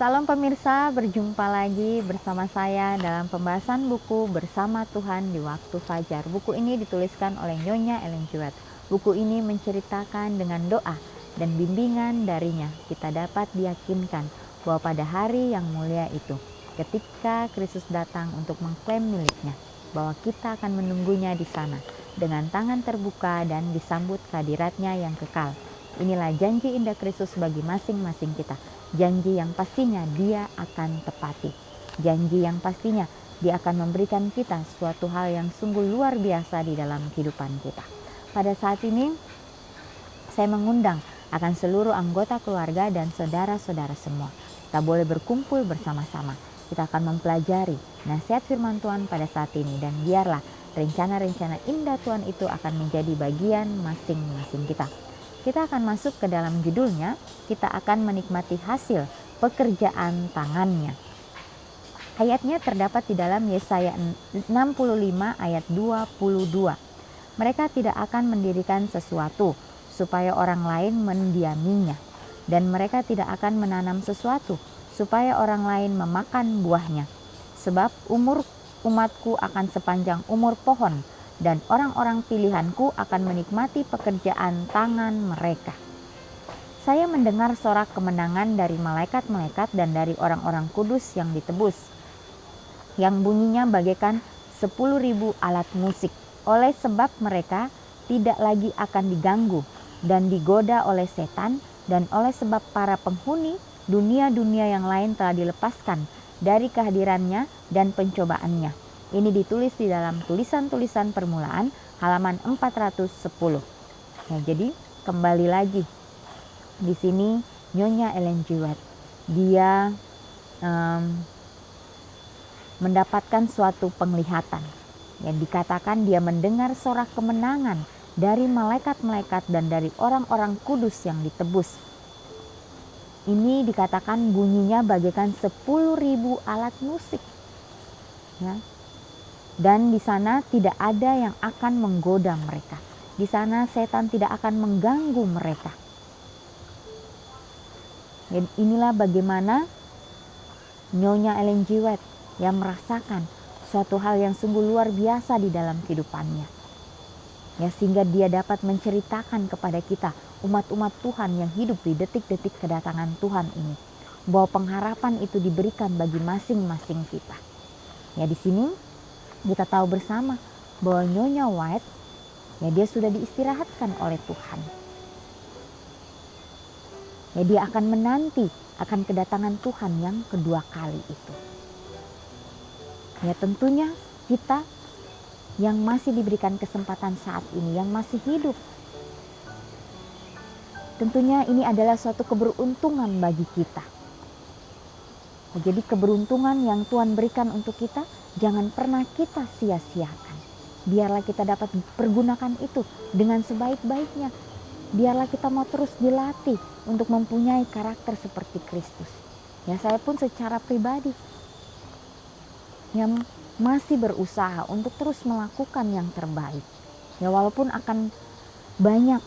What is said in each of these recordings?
Salam pemirsa, berjumpa lagi bersama saya dalam pembahasan buku Bersama Tuhan di Waktu Fajar. Buku ini dituliskan oleh Nyonya Ellen G. White. Buku ini menceritakan dengan doa dan bimbingan darinya kita dapat diyakinkan bahwa pada hari yang mulia itu, ketika Kristus datang untuk mengklaim miliknya, bahwa kita akan menunggunya di sana dengan tangan terbuka dan disambut kehadiratnya yang kekal. Inilah janji indah Kristus bagi masing-masing kita. Janji yang pastinya Dia akan tepati. Janji yang pastinya Dia akan memberikan kita suatu hal yang sungguh luar biasa di dalam kehidupan kita. Pada saat ini saya mengundang akan seluruh anggota keluarga dan saudara-saudara semua. Kita boleh berkumpul bersama-sama. Kita akan mempelajari nasihat firman Tuhan pada saat ini, dan biarlah rencana-rencana indah Tuhan itu akan menjadi bagian masing-masing kita. Kita akan masuk ke dalam judulnya, kita akan menikmati hasil pekerjaan tangannya. Ayatnya terdapat di dalam Yesaya 65 ayat 22. Mereka tidak akan mendirikan sesuatu supaya orang lain mendiaminya, dan mereka tidak akan menanam sesuatu supaya orang lain memakan buahnya. Sebab umur umatku akan sepanjang umur pohon, dan orang-orang pilihanku akan menikmati pekerjaan tangan mereka. Saya mendengar sorak kemenangan dari malaikat-malaikat dan dari orang-orang kudus yang ditebus, yang bunyinya bagaikan 10.000 alat musik. Oleh sebab mereka tidak lagi akan diganggu dan digoda oleh setan, dan oleh sebab para penghuni dunia-dunia yang lain telah dilepaskan dari kehadirannya dan pencobaannya. Ini ditulis di dalam tulisan-tulisan permulaan halaman 410. Nah, jadi kembali lagi di sini Nyonya Ellen G. White, dia mendapatkan suatu penglihatan. Yang dikatakan dia mendengar sorak kemenangan dari malaikat-malaikat dan dari orang-orang kudus yang ditebus. Ini dikatakan bunyinya bagaikan 10.000 alat musik. Ya. Dan di sana tidak ada yang akan menggoda mereka. Di sana setan tidak akan mengganggu mereka. Dan inilah bagaimana Nyonya Ellen G. White yang merasakan suatu hal yang sungguh luar biasa di dalam kehidupannya. Ya, sehingga dia dapat menceritakan kepada kita, umat-umat Tuhan yang hidup di detik-detik kedatangan Tuhan ini, bahwa pengharapan itu diberikan bagi masing-masing kita. Ya, di sini kita tahu bersama bahwa Nyonya White, ya, dia sudah diistirahatkan oleh Tuhan. Ya, dia akan menanti akan kedatangan Tuhan yang kedua kali itu. Ya, tentunya kita yang masih diberikan kesempatan saat ini, yang masih hidup, tentunya ini adalah suatu keberuntungan bagi kita. Jadi keberuntungan yang Tuhan berikan untuk kita, jangan pernah kita sia-siakan. Biarlah kita dapat pergunakan itu dengan sebaik-baiknya. Biarlah kita mau terus dilatih untuk mempunyai karakter seperti Kristus. Ya, saya pun secara pribadi yang masih berusaha untuk terus melakukan yang terbaik. Ya, walaupun akan banyak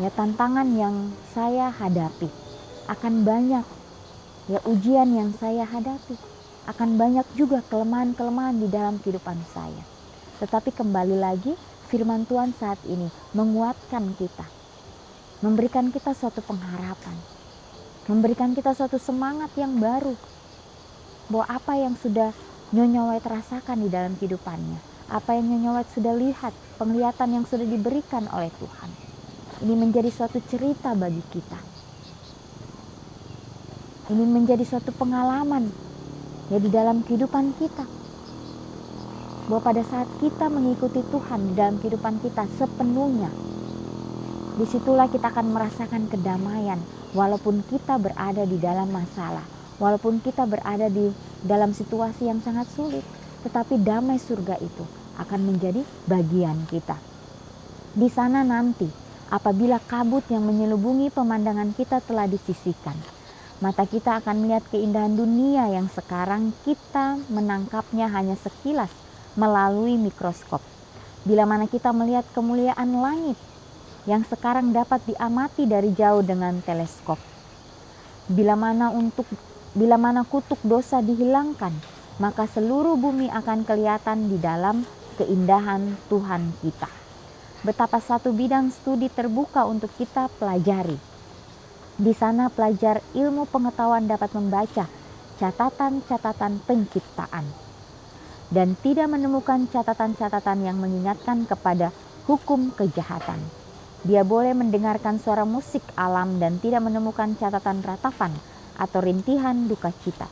ya tantangan yang saya hadapi, akan banyak ya ujian yang saya hadapi, akan banyak juga kelemahan-kelemahan di dalam kehidupan saya. Tetapi kembali lagi, firman Tuhan saat ini menguatkan kita, memberikan kita suatu pengharapan, memberikan kita suatu semangat yang baru, bahwa apa yang sudah Nyonya White rasakan di dalam kehidupannya, apa yang Nyonya White sudah lihat, penglihatan yang sudah diberikan oleh Tuhan, ini menjadi suatu cerita bagi kita. Ini menjadi suatu pengalaman ya di dalam kehidupan kita, bahwa pada saat kita mengikuti Tuhan di dalam kehidupan kita sepenuhnya, disitulah kita akan merasakan kedamaian. Walaupun kita berada di dalam masalah, walaupun kita berada di dalam situasi yang sangat sulit, tetapi damai surga itu akan menjadi bagian kita. Di sana nanti, apabila kabut yang menyelubungi pemandangan kita telah disisihkan, mata kita akan melihat keindahan dunia yang sekarang kita menangkapnya hanya sekilas melalui mikroskop. Bila mana kita melihat kemuliaan langit yang sekarang dapat diamati dari jauh dengan teleskop. Bila mana kutuk dosa dihilangkan, maka seluruh bumi akan kelihatan di dalam keindahan Tuhan kita. Betapa satu bidang studi terbuka untuk kita pelajari. Di sana pelajar ilmu pengetahuan dapat membaca catatan-catatan penciptaan dan tidak menemukan catatan-catatan yang mengingatkan kepada hukum kejahatan. Dia boleh mendengarkan suara musik alam dan tidak menemukan catatan ratapan atau rintihan duka cita.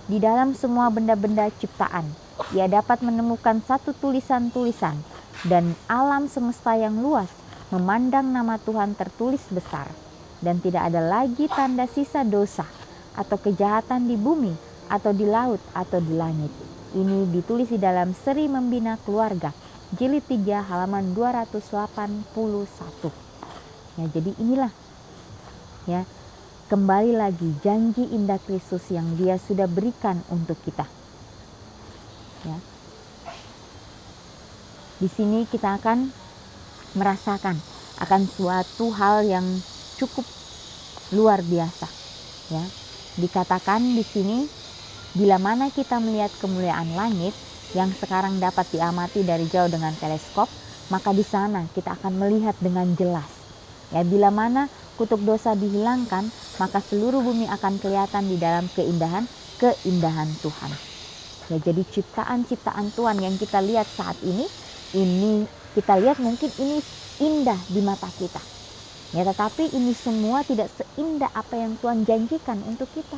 Di dalam semua benda-benda ciptaan, ia dapat menemukan satu tulisan-tulisan, dan alam semesta yang luas memandang nama Tuhan tertulis besar, dan tidak ada lagi tanda sisa dosa atau kejahatan di bumi atau di laut atau di langit. Ini ditulis di dalam Seri Membina Keluarga, Jilid 3 halaman 281. Ya, jadi inilah ya, kembali lagi janji indah Kristus yang Dia sudah berikan untuk kita. Ya. Di sini kita akan merasakan akan suatu hal yang cukup luar biasa. Ya. Dikatakan di sini, bila mana kita melihat kemuliaan langit yang sekarang dapat diamati dari jauh dengan teleskop, maka di sana kita akan melihat dengan jelas. Ya, bila mana kutuk dosa dihilangkan, maka seluruh bumi akan kelihatan di dalam keindahan Tuhan. Ya, jadi ciptaan-ciptaan Tuhan yang kita lihat saat ini kita lihat mungkin ini indah di mata kita. Ya, tetapi ini semua tidak seindah apa yang Tuhan janjikan untuk kita.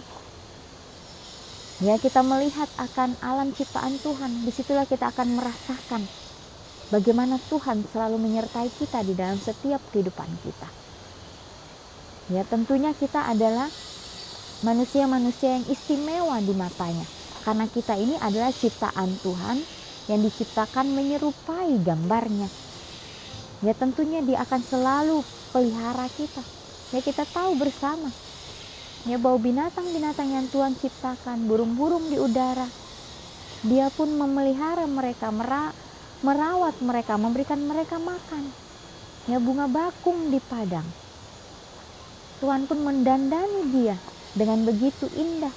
Ya, kita melihat akan alam ciptaan Tuhan, disitulah kita akan merasakan bagaimana Tuhan selalu menyertai kita di dalam setiap kehidupan kita. Ya, tentunya kita adalah manusia-manusia yang istimewa di matanya, karena kita ini adalah ciptaan Tuhan yang diciptakan menyerupai gambarnya. Ya, tentunya Dia akan selalu pelihara kita. Ya, kita tahu bersama ya bahwa binatang-binatang yang Tuhan ciptakan, burung-burung di udara, Dia pun memelihara mereka, merawat mereka, memberikan mereka makan. Ya, bunga bakung di padang, Tuhan pun mendandani dia dengan begitu indah.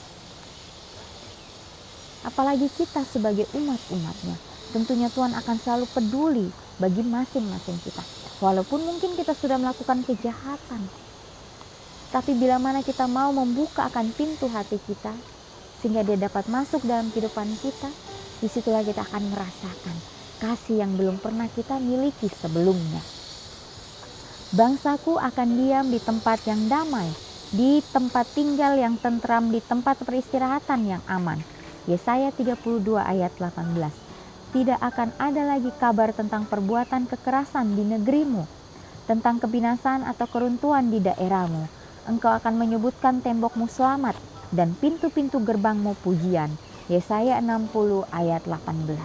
Apalagi kita sebagai umat-umatnya, tentunya Tuhan akan selalu peduli bagi masing-masing kita. Walaupun mungkin kita sudah melakukan kejahatan, tapi bila mana kita mau membuka akan pintu hati kita, sehingga Dia dapat masuk dalam kehidupan kita, disitulah kita akan merasakan kasih yang belum pernah kita miliki sebelumnya. Bangsaku akan diam di tempat yang damai, di tempat tinggal yang tentram, di tempat peristirahatan yang aman. Yesaya 32 ayat 18. Tidak akan ada lagi kabar tentang perbuatan kekerasan di negerimu, tentang kebinasaan atau keruntuhan di daerahmu. Engkau akan menyebutkan tembokmu selamat dan pintu-pintu gerbangmu pujian. Yesaya 60 ayat 18.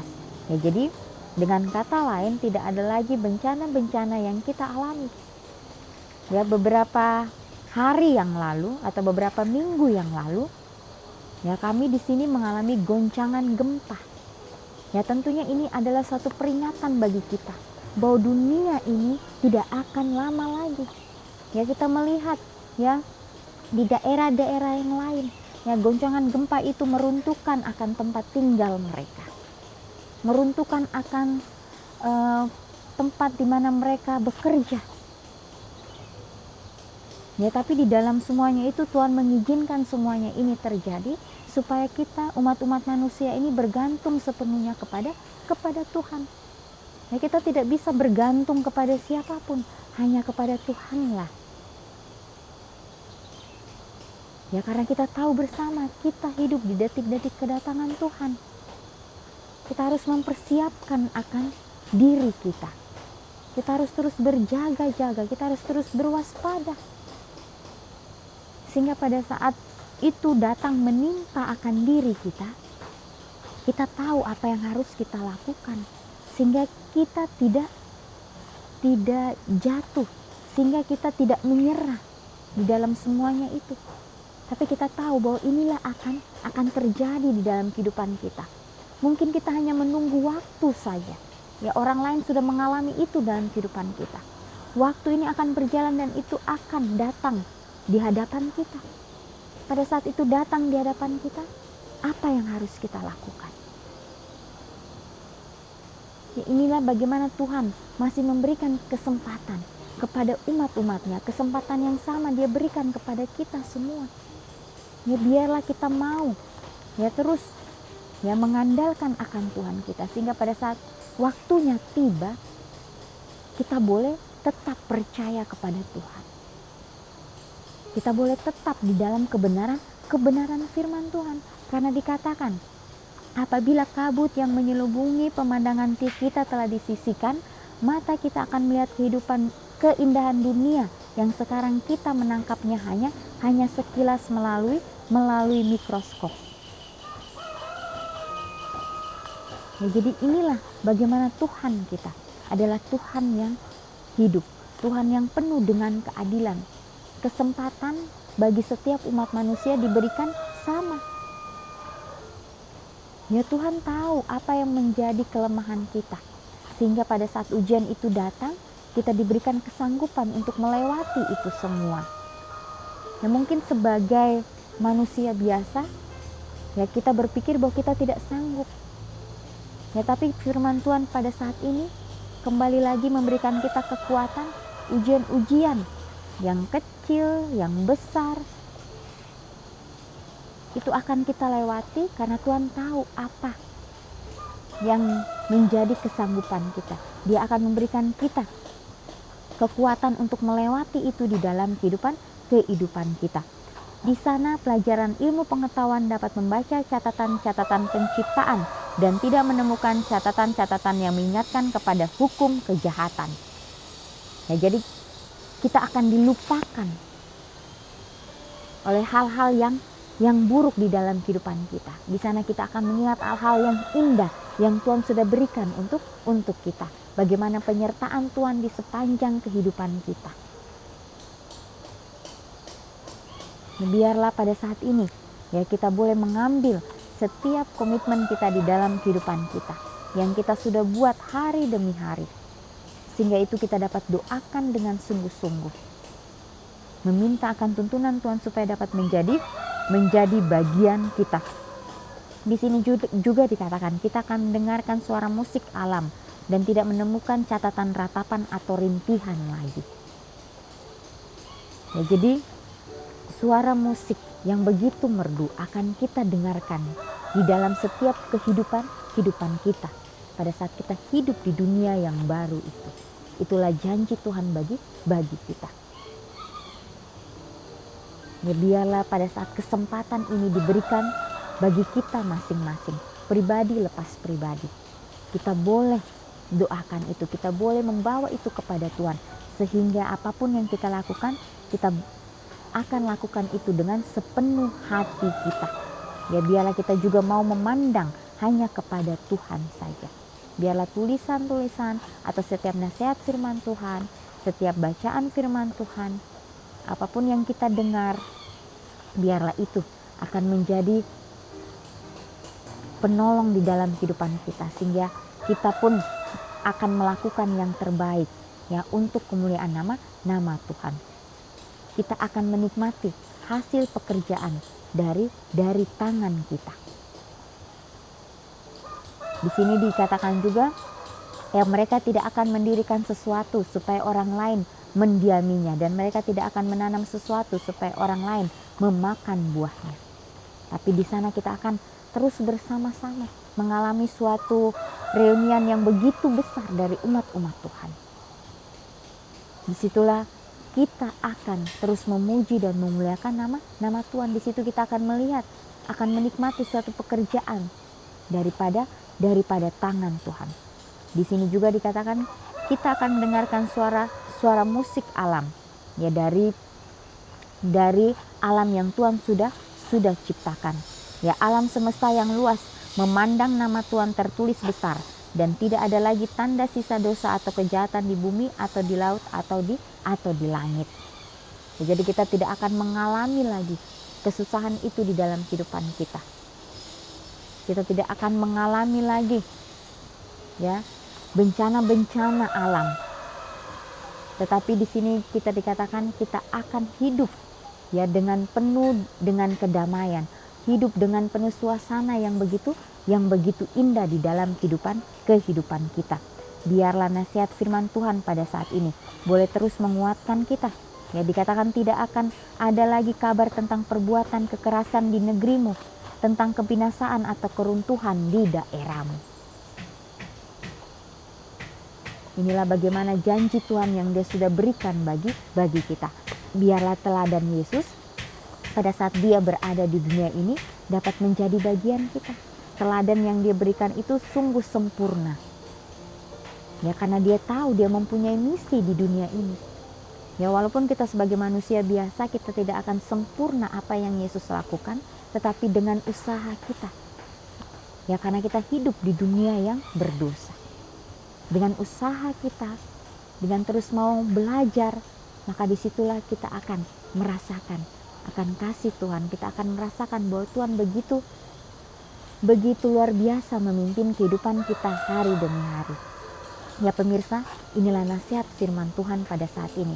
Ya, jadi dengan kata lain, tidak ada lagi bencana-bencana yang kita alami. Ya, beberapa hari yang lalu atau beberapa minggu yang lalu, ya, kami di sini mengalami goncangan gempa. Ya, tentunya ini adalah suatu peringatan bagi kita bahwa dunia ini tidak akan lama lagi. Ya, kita melihat ya di daerah-daerah yang lain, ya, goncangan gempa itu meruntuhkan akan tempat tinggal mereka, meruntuhkan akan tempat di mana mereka bekerja. Ya, tapi di dalam semuanya itu Tuhan mengizinkan semuanya ini terjadi supaya kita umat-umat manusia ini bergantung sepenuhnya kepada Tuhan. Ya, kita tidak bisa bergantung kepada siapapun, hanya kepada Tuhanlah. Ya, karena kita tahu bersama kita hidup di detik-detik kedatangan Tuhan. Kita harus mempersiapkan akan diri kita. Kita harus terus berjaga-jaga, kita harus terus berwaspada. Sehingga pada saat itu datang menimpa akan diri kita, kita tahu apa yang harus kita lakukan. Sehingga kita tidak jatuh, sehingga kita tidak menyerah di dalam semuanya itu. Tapi kita tahu bahwa inilah akan terjadi di dalam kehidupan kita. Mungkin kita hanya menunggu waktu saja. Ya, orang lain sudah mengalami itu dalam kehidupan kita. Waktu ini akan berjalan dan itu akan datang di hadapan kita. pada saat itu datang di hadapan kita, apa yang harus kita lakukan? Ya, inilah bagaimana Tuhan masih memberikan kesempatan kepada umat-umatnya. Kesempatan yang sama Dia berikan kepada kita semua. Ya, biarlah kita mau ya terus ya mengandalkan akan Tuhan kita, sehingga pada saat waktunya tiba kita boleh tetap percaya kepada Tuhan. Kita boleh tetap di dalam kebenaran firman Tuhan, karena dikatakan apabila kabut yang menyelubungi pemandangan kita telah disisikan, mata kita akan melihat keindahan dunia yang sekarang kita menangkapnya hanya sekilas melalui mikroskop. Ya, jadi inilah bagaimana Tuhan kita adalah Tuhan yang hidup, Tuhan yang penuh dengan keadilan. Kesempatan bagi setiap umat manusia diberikan sama. Ya, Tuhan tahu apa yang menjadi kelemahan kita, sehingga pada saat ujian itu datang, kita diberikan kesanggupan untuk melewati itu semua. Ya, mungkin sebagai manusia biasa, ya kita berpikir bahwa kita tidak sanggup. Ya, tapi firman Tuhan pada saat ini kembali lagi memberikan kita kekuatan. Ujian-ujian yang kecil, yang besar, itu akan kita lewati karena Tuhan tahu apa yang menjadi kesanggupan kita. Dia akan memberikan kita kekuatan untuk melewati itu di dalam kehidupan kita. Di sana pelajaran ilmu pengetahuan dapat membaca catatan-catatan penciptaan dan tidak menemukan catatan-catatan yang mengingatkan kepada hukum kejahatan. Ya, jadi kita akan dilupakan oleh hal-hal yang buruk di dalam kehidupan kita. Di sana kita akan mengingat hal-hal yang indah yang Tuhan sudah berikan untuk kita. Bagaimana penyertaan Tuhan di sepanjang kehidupan kita. Biarlah pada saat ini ya kita boleh mengambil setiap komitmen kita di dalam kehidupan kita yang kita sudah buat hari demi hari, sehingga itu kita dapat doakan dengan sungguh-sungguh, meminta akan tuntunan Tuhan supaya dapat menjadi bagian kita. Di sini juga dikatakan kita akan mendengarkan suara musik alam dan tidak menemukan catatan ratapan atau rintihan lagi. Ya, jadi suara musik yang begitu merdu akan kita dengarkan di dalam setiap kehidupan kita pada saat kita hidup di dunia yang baru itu. Itulah janji Tuhan bagi kita. Ya, biarlah pada saat kesempatan ini diberikan bagi kita masing-masing, pribadi lepas pribadi. Kita boleh doakan itu, kita boleh membawa itu kepada Tuhan, sehingga apapun yang kita lakukan, kita akan lakukan itu dengan sepenuh hati kita. Ya, biarlah kita juga mau memandang hanya kepada Tuhan saja. Biarlah tulisan-tulisan atau setiap nasihat firman Tuhan, setiap bacaan firman Tuhan, apapun yang kita dengar, biarlah itu akan menjadi penolong di dalam kehidupan kita, sehingga kita pun akan melakukan yang terbaik ya untuk kemuliaan nama Tuhan. Kita akan menikmati hasil pekerjaan dari tangan kita. Di sini dikatakan juga ya mereka tidak akan mendirikan sesuatu supaya orang lain mendiaminya, dan mereka tidak akan menanam sesuatu supaya orang lain memakan buahnya. Tapi di sana kita akan terus bersama-sama mengalami suatu reunian yang begitu besar dari umat-umat Tuhan. Disitulah kita akan terus memuji dan memuliakan nama Tuhan. Di situ kita akan melihat, akan menikmati suatu pekerjaan daripada tangan Tuhan. Di sini juga dikatakan kita akan mendengarkan suara musik alam ya dari alam yang Tuhan sudah ciptakan. Ya, alam semesta yang luas memandang nama Tuhan tertulis besar, dan tidak ada lagi tanda sisa dosa atau kejahatan di bumi atau di laut atau di langit. Ya, jadi kita tidak akan mengalami lagi kesusahan itu di dalam kehidupan kita. Kita tidak akan mengalami lagi ya bencana-bencana alam. Tetapi di sini kita dikatakan kita akan hidup ya, dengan penuh dengan kedamaian, hidup dengan penuh suasana yang begitu indah di dalam kehidupan kita. Biarlah nasihat firman Tuhan pada saat ini boleh terus menguatkan kita. Ya, dikatakan tidak akan ada lagi kabar tentang perbuatan kekerasan di negerimu, tentang kebinasaan atau keruntuhan di daerahmu. Inilah bagaimana janji Tuhan yang Dia sudah berikan bagi kita. Biarlah teladan Yesus pada saat Dia berada di dunia ini dapat menjadi bagian kita. Teladan yang Dia berikan itu sungguh sempurna. Ya, karena Dia tahu Dia mempunyai misi di dunia ini. Ya, walaupun kita sebagai manusia biasa, kita tidak akan sempurna apa yang Yesus lakukan, tetapi dengan usaha kita. Ya, karena kita hidup di dunia yang berdosa. Dengan usaha kita, dengan terus mau belajar, maka disitulah kita akan merasakan akan kasih Tuhan. Kita akan merasakan bahwa Tuhan begitu luar biasa memimpin kehidupan kita hari demi hari. Ya pemirsa, inilah nasihat firman Tuhan pada saat ini.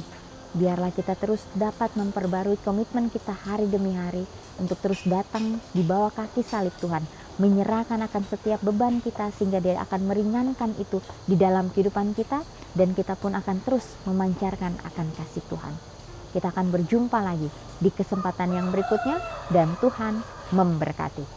Biarlah kita terus dapat memperbarui komitmen kita hari demi hari untuk terus datang di bawah kaki salib Tuhan, menyerahkan akan setiap beban kita sehingga Dia akan meringankan itu di dalam kehidupan kita, dan kita pun akan terus memancarkan akan kasih Tuhan. Kita akan berjumpa lagi di kesempatan yang berikutnya, dan Tuhan memberkati.